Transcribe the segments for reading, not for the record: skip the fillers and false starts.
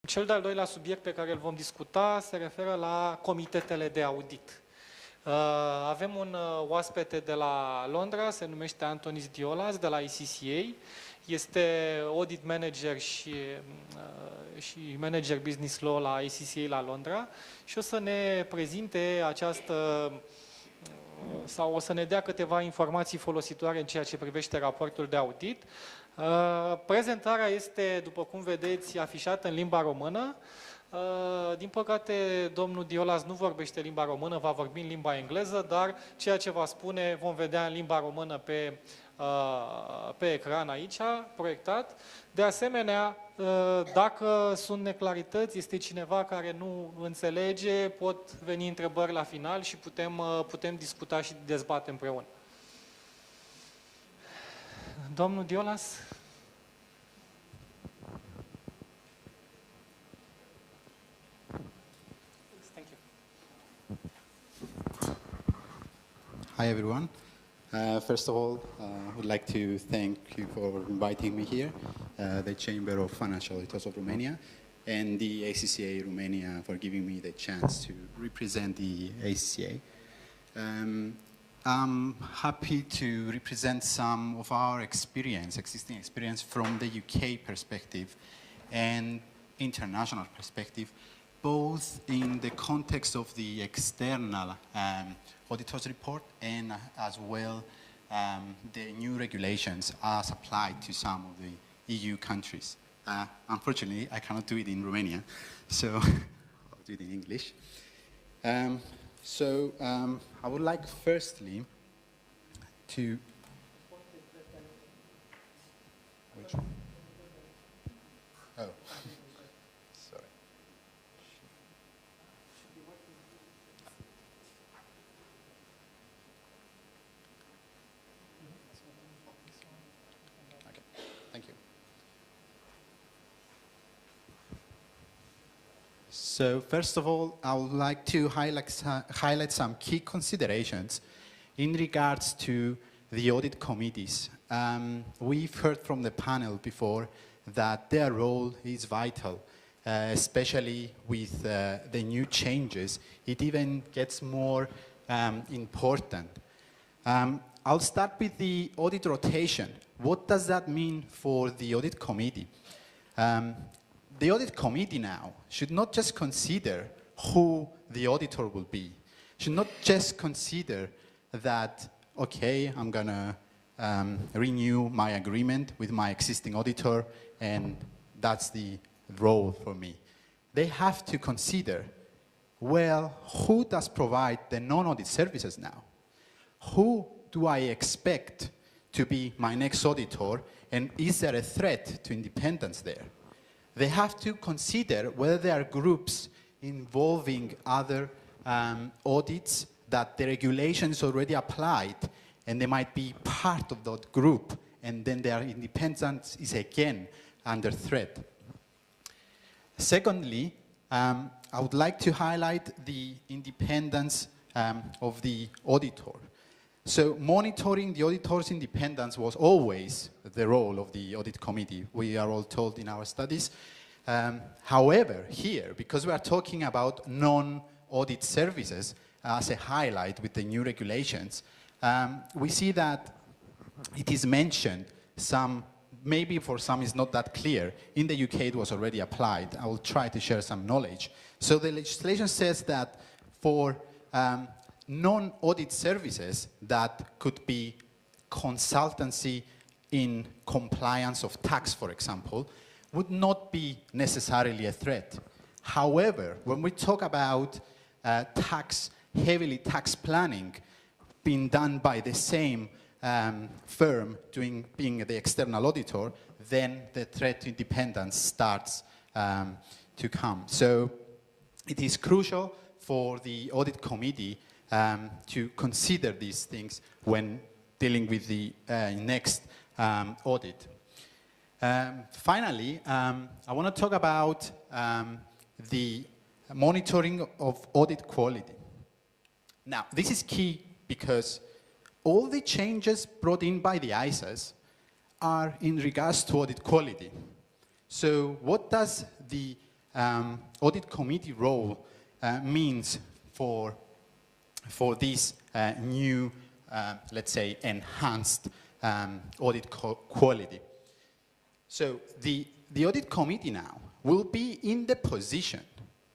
Cel de-al doilea subiect pe care îl vom discuta se referă la comitetele de audit. Avem un oaspete de la Londra, se numește Antonis Diolas, de la ACCA. Este audit manager și manager business law la ACCA la Londra și o să ne prezinte sau o să ne dea câteva informații folositoare în ceea ce privește raportul de audit. Prezentarea este, după cum vedeți, afișată în limba română. Din păcate, domnul Diolas nu vorbește limba română, va vorbi în limba engleză, dar ceea ce va spune vom vedea în limba română pe ecran aici, proiectat. De asemenea, dacă sunt neclarități, este cineva care nu înțelege, pot veni întrebări la final și putem discuta și dezbate împreună. Domnul Diolas? Thank you. Hi everyone. First of all, I would like to thank you for inviting me here, the Chamber of Financial Auditors of Romania, and the ACCA Romania for giving me the chance to represent the ACCA. I'm happy to represent some of our existing experience from the UK perspective and international perspective, both in the context of the external auditor's report and as well the new regulations as applied to some of the EU countries. Unfortunately, I cannot do it in Romania, so I'll do it in English. I would like firstly to... Which one? Oh, sorry. Okay, thank you. So first of all, I would like to highlight some key considerations in regards to the audit committees. We've heard from the panel before that their role is vital, especially with the new changes. It even gets more important. I'll start with the audit rotation. What does that mean for the audit committee? The audit committee now should not just consider who the auditor will be, should not just consider that, okay, I'm going to renew my agreement with my existing auditor and that's the role for me. They have to consider, well, who does provide the non-audit services now? Who do I expect to be my next auditor, and is there a threat to independence there? They have to consider whether there are groups involving other audits that the regulation is already applied, and they might be part of that group, and then their independence is again under threat. Secondly, I would like to highlight the independence of the auditor. So monitoring the auditor's independence was always the role of the audit committee, we are all told in our studies. However, here, because we are talking about non-audit services as a highlight with the new regulations, we see that it is mentioned, maybe for some it's not that clear. In the UK it was already applied. I will try to share some knowledge. So the legislation says that for non-audit services that could be consultancy in compliance of tax, for example, would not be necessarily a threat. However, when we talk about heavily tax planning being done by the same firm being the external auditor, then the threat to independence starts to come. So it is crucial for the audit committee to consider these things when dealing with the next audit. Finally, I want to talk about the monitoring of audit quality. Now, this is key because all the changes brought in by the ISAs are in regards to audit quality. So what does the audit committee role means for this new, let's say, enhanced audit quality. So the audit committee now will be in the position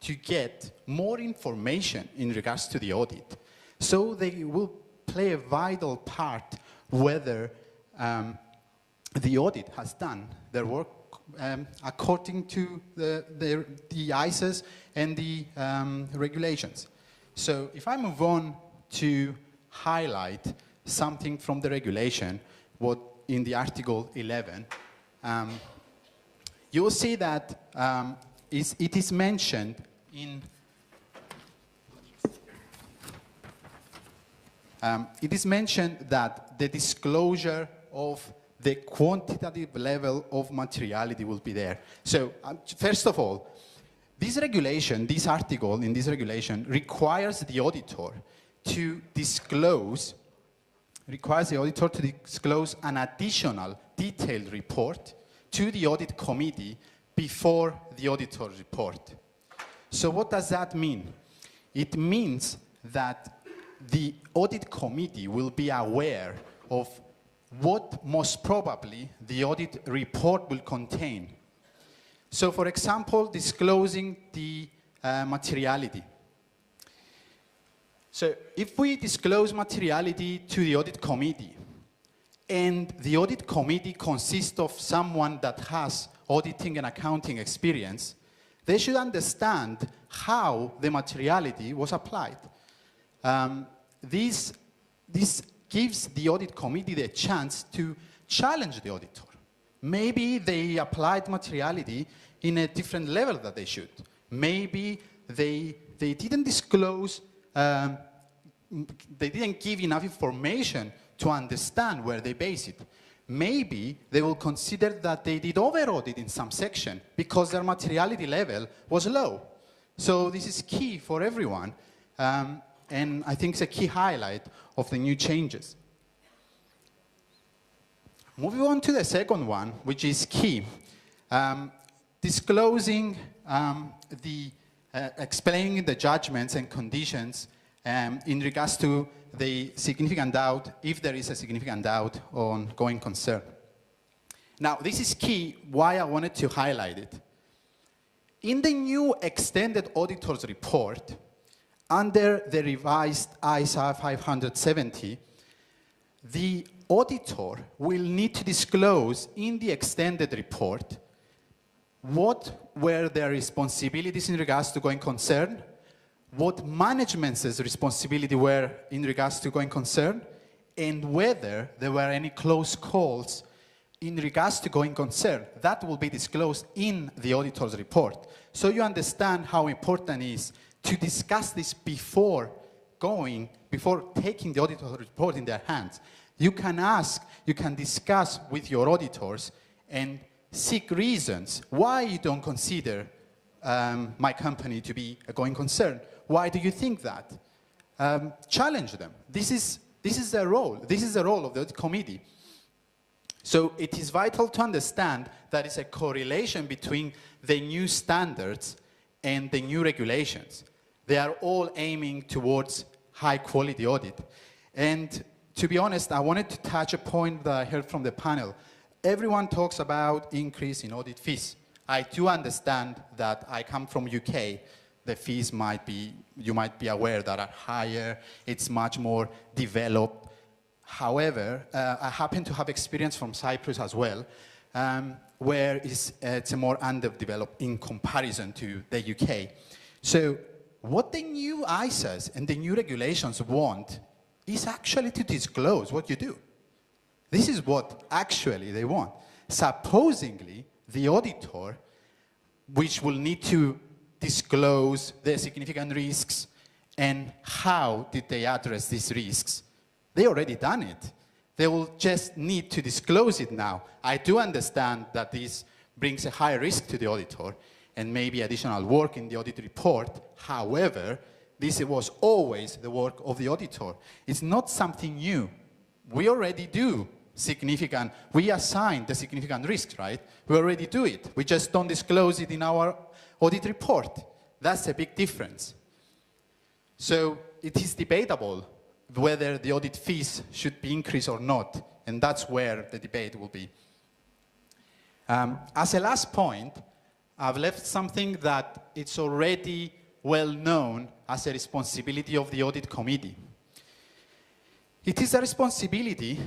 to get more information in regards to the audit. So they will play a vital part whether the audit has done their work according to the ISAs and the regulations. So if I move on to highlight something from the regulation, what in the Article 11, you will see that it is mentioned in it is mentioned that the disclosure of the quantitative level of materiality will be there. So first of all, this regulation, this article in this regulation requires the auditor to disclose an additional detailed report to the audit committee before the auditor's report. So what does that mean? It means that the audit committee will be aware of what most probably the audit report will contain. So for example, disclosing the materiality. So if we disclose materiality to the audit committee, and the audit committee consists of someone that has auditing and accounting experience, they should understand how the materiality was applied. This gives the audit committee the chance to challenge the auditor. Maybe they applied materiality in a different level that they should. Maybe they didn't disclose, they didn't give enough information to understand where they base it. Maybe they will consider that they did over-audit in some section because their materiality level was low. So this is key for everyone. And I think it's a key highlight of the new changes. Moving on to the second one, which is key. Disclosing explaining the judgments and conditions in regards to the significant doubt, if there is a significant doubt on going concern. Now, this is key, why I wanted to highlight it. In the new extended auditor's report, under the revised ISA 570, the auditor will need to disclose in the extended report what were their responsibilities in regards to going concern, what management's responsibility were in regards to going concern, and whether there were any close calls in regards to going concern. That will be disclosed in the auditor's report. So you understand how important it is to discuss this before taking the auditor's report in their hands. You can discuss with your auditors and seek reasons why you don't consider my company to be a going concern. Why do you think that? Challenge them. This is their role. This is the role of the audit committee. So it is vital to understand that it's a correlation between the new standards and the new regulations. They are all aiming towards high quality audit. And to be honest, I wanted to touch a point that I heard from the panel. Everyone talks about increase in audit fees. I do understand that I come from UK. The fees you might be aware that are higher. It's much more developed. However, I happen to have experience from Cyprus as well, where it's more underdeveloped in comparison to the UK. So what the new ISAs and the new regulations want is actually to disclose what you do. This is what actually they want. Supposedly, the auditor, which will need to disclose the significant risks and how did they address these risks, they already done it. They will just need to disclose it now. I do understand that this brings a higher risk to the auditor and maybe additional work in the audit report. However, this was always the work of the auditor. It's not something new. We already do we assign the significant risks, right? We already do it. We just don't disclose it in our audit report. That's a big difference. So it is debatable whether the audit fees should be increased or not, and that's where the debate will be. As a last point, I've left something that it's already well known as a responsibility of the audit committee. It is a responsibility,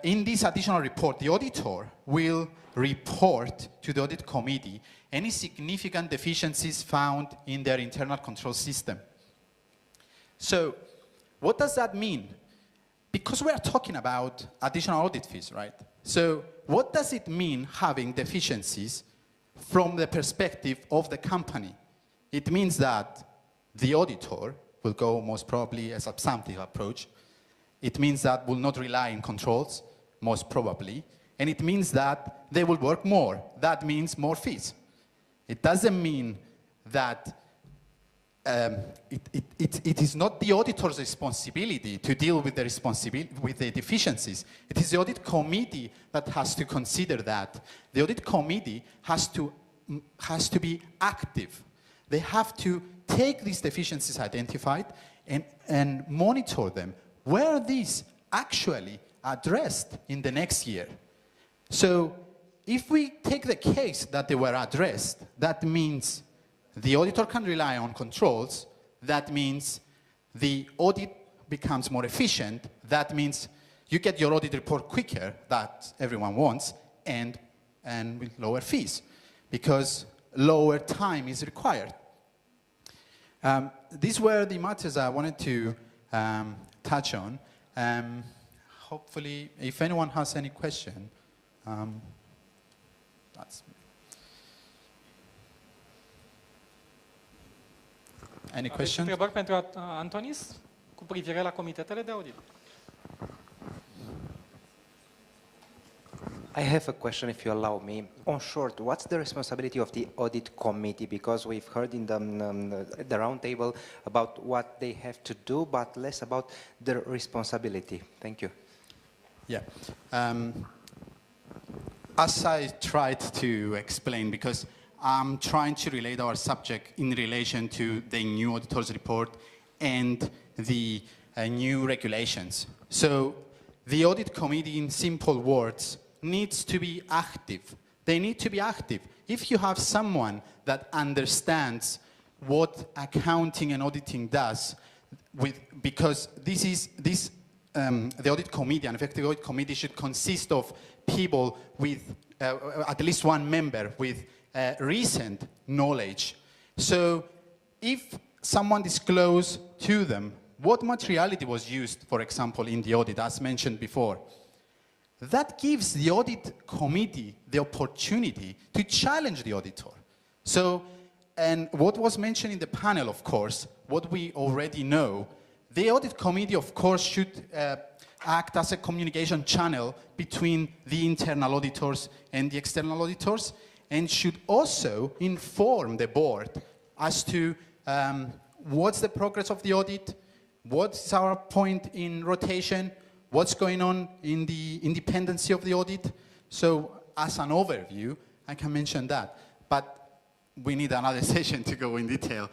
in this additional report, the auditor will report to the audit committee any significant deficiencies found in their internal control system. So, what does that mean? Because we are talking about additional audit fees, right? So, what does it mean having deficiencies from the perspective of the company? It means that the auditor will go most probably a substantive approach. It means that will not rely on controls, most probably. And it means that they will work more. That means more fees. It doesn't mean that it is not the auditor's responsibility to deal with the deficiencies. It is the audit committee that has to consider that. The audit committee has to be active. They have to take these deficiencies identified and monitor them. Were these actually addressed in the next year? So if we take the case that they were addressed, that means the auditor can rely on controls. That means the audit becomes more efficient. That means you get your audit report quicker, that everyone wants, and with lower fees, because lower time is required. These were the matters I wanted to touch on. Hopefully, if anyone has any question, that's any questions? Întrebări pentru Antonis cu privire la comitetele de audit. I have a question, if you allow me. On short, what's the responsibility of the audit committee? Because we've heard in the round table about what they have to do, but less about their responsibility. Thank you. Yeah. As I tried to explain, because I'm trying to relate our subject in relation to the new auditor's report and the new regulations. So the audit committee, in simple words, needs to be active. They need to be active. If you have someone that understands what accounting and auditing does, because the audit committee, an effective audit committee, should consist of people with at least one member with recent knowledge. So if someone discloses to them what materiality was used, for example, in the audit, as mentioned before, that gives the audit committee the opportunity to challenge the auditor. So, and what was mentioned in the panel, of course, what we already know, the audit committee, of course, should act as a communication channel between the internal auditors and the external auditors, and should also inform the board as to what's the progress of the audit, what's our point in rotation, what's going on in the independency of the audit. So as an overview, I can mention that. But we need another session to go in detail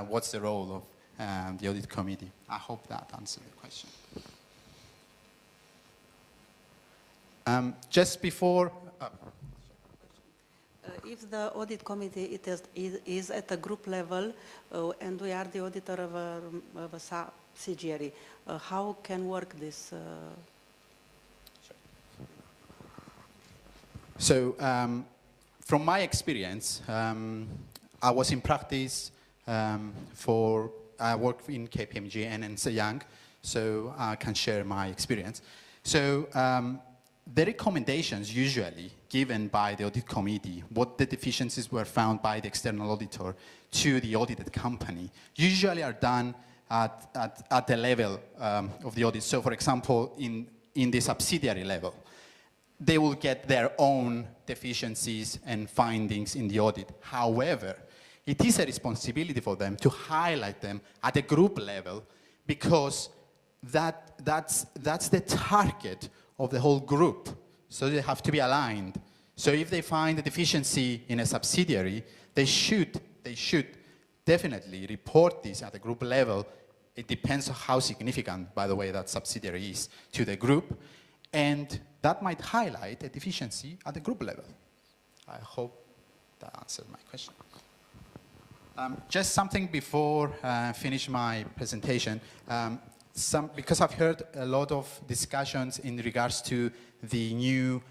what's the role of the audit committee. I hope that answered the question. Just before... If the audit committee is at a group level and we are the auditor of a subsidiary, how can work this? So, from my experience, I was in practice I work in KPMG and Ernst & Young, so I can share my experience. So, the recommendations usually given by the audit committee, what the deficiencies were found by the external auditor to the audited company, usually are done at the level of the audit. So, for example, in the subsidiary level, they will get their own deficiencies and findings in the audit. However, it is a responsibility for them to highlight them at a group level, because that's the target of the whole group. So they have to be aligned. So if they find a deficiency in a subsidiary, they should definitely report this at the group level. It depends on how significant, by the way, that subsidiary is to the group, and that might highlight a deficiency at the group level. I hope that answered my question. Just something before I finish my presentation. Because I've heard a lot of discussions in regards to the new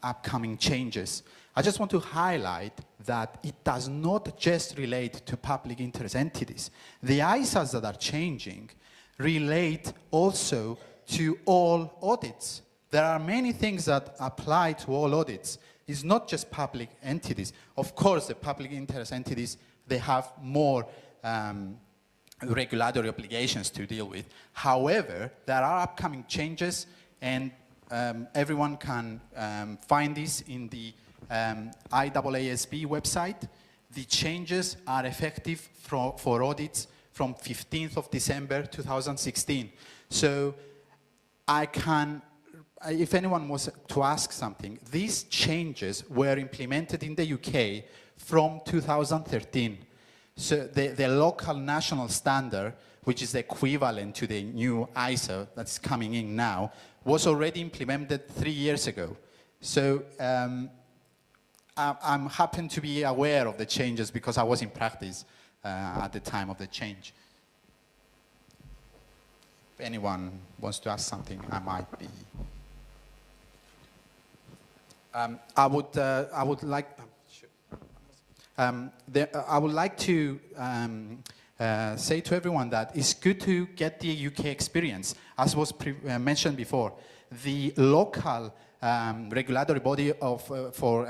upcoming changes. I just want to highlight that it does not just relate to public interest entities. The ISAs that are changing relate also to all audits. There are many things that apply to all audits. It's not just public entities. Of course, the public interest entities, they have more regulatory obligations to deal with. However, there are upcoming changes, and everyone can find this in the IAASB website. The changes are effective for audits from 15th of December 2016. So if anyone was to ask something, these changes were implemented in the UK from 2013. So the local national standard, which is equivalent to the new ISO that's coming in now, was already implemented 3 years ago. So I'm happen to be aware of the changes because I was in practice at the time of the change. If anyone wants to ask something, I might be. I would like to say to everyone that it's good to get the UK experience. As was mentioned before, the local regulatory body for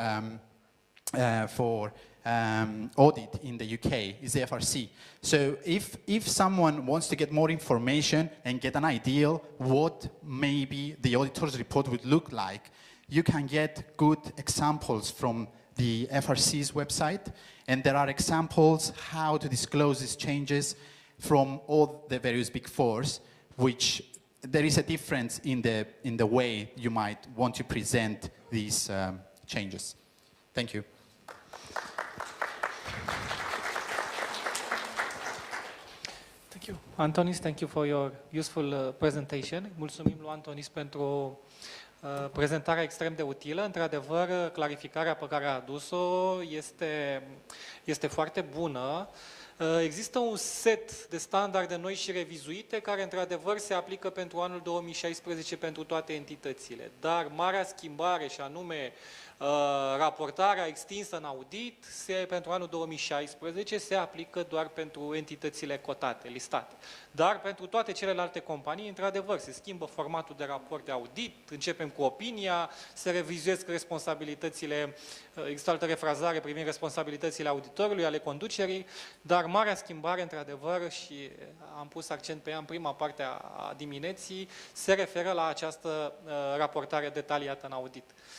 audit in the UK is the FRC. So if someone wants to get more information and get an idea what maybe the auditor's report would look like, you can get good examples from the FRC's website, and there are examples how to disclose these changes from all the various Big Fours, which there is a difference in the way you might want to present these changes. Thank you. Thank you. Antonis, thank you for your useful presentation. Mulțumim lui Antonis pentru prezentarea extrem de utilă. Într-adevăr, clarificarea pe care a adus-o este foarte bună. Există un set de standarde noi și revizuite care, într-adevăr, se aplică pentru anul 2016 pentru toate entitățile. Dar marea schimbare, și anume raportarea extinsă în audit, pentru anul 2016 se aplică doar pentru entitățile cotate, listate. Dar pentru toate celelalte companii, într-adevăr, se schimbă formatul de raport de audit, începem cu opinia, se revizuiesc responsabilitățile, există altă refrazare privind responsabilitățile auditorului, ale conducerii, dar marea schimbare, într-adevăr, și am pus accent pe ea în prima parte a dimineții, se referă la această raportare detaliată în audit.